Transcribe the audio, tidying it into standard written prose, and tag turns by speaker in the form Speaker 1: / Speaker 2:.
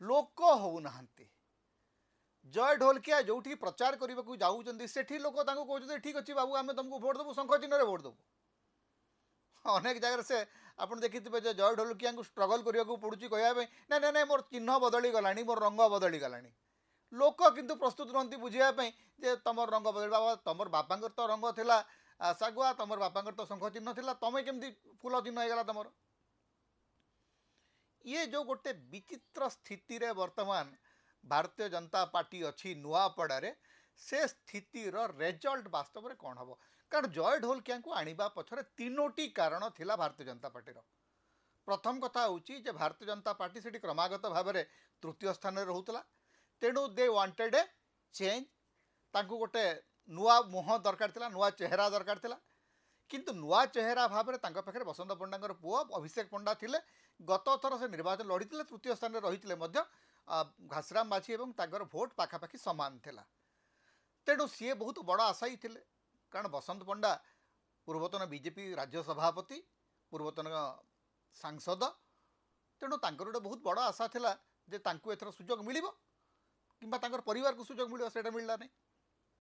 Speaker 1: लोक होना जय ढोलकिया जो प्रचार करने को जाऊँच से लोक कहते ठीक अच्छे बाबू आम तुमको भोट देवु शंख चिन्ह भोट देवु अनेक जगह से आप देखिए जय ढोलकिया स्ट्रगल करने को पड़ूँ कहवाई ना ना ना मोर चिन्ह बदली गला मोर रंग बदली गला लोक किंतु प्रस्तुत रुहति बुझापी जे तुम रंग बदल बाबा तुम बापा तो रंग थिला शागुआ तुम बापा तो शंख चिन्ह थिला तुम केमती फूल चिन्ह होगा तुम ये जो गोटे विचित्र स्थिति रे वर्तमान भारतीय जनता पार्टी अच्छी नुआपड़े से स्थितिर रेजल्ट वास्तव में कौन हम कारण जय ढोलकिया को आनिबा पछरे तीनोटी कारण थिला भारतीय जनता पार्टी प्रथम कथा हूँ भारतीय जनता पार्टी से क्रमागत भाव में तृतीय स्थान में रोला तेणु दे वांटेड ए चेंज तांकु गोटे नुआ मुह दरकार थिला नुआ चेहरा दरकार थिला किंतु नुआ चेहरा भाव में पाखे बसंत पंडा पुओ अभिषेक पंडा थिले गत थर से निर्वाचन लड़ी तृतीय स्थान में रही घासराम माझी और तांकर भोट पाखापाखि सामान थिला तेणु सी बहुत बड़ आशायी थिले कारण बसंत पंडा पूर्वतन बीजेपी राज्य सभापति पूर्वतन सांसद तेणु तांकर गोटे बहुत बड़ आशा थिला जे तांकु एथर सुजोग मिलिबो किंबा तांकर परिवार को सुजोग मिलिबो सेटा मिलला नहीं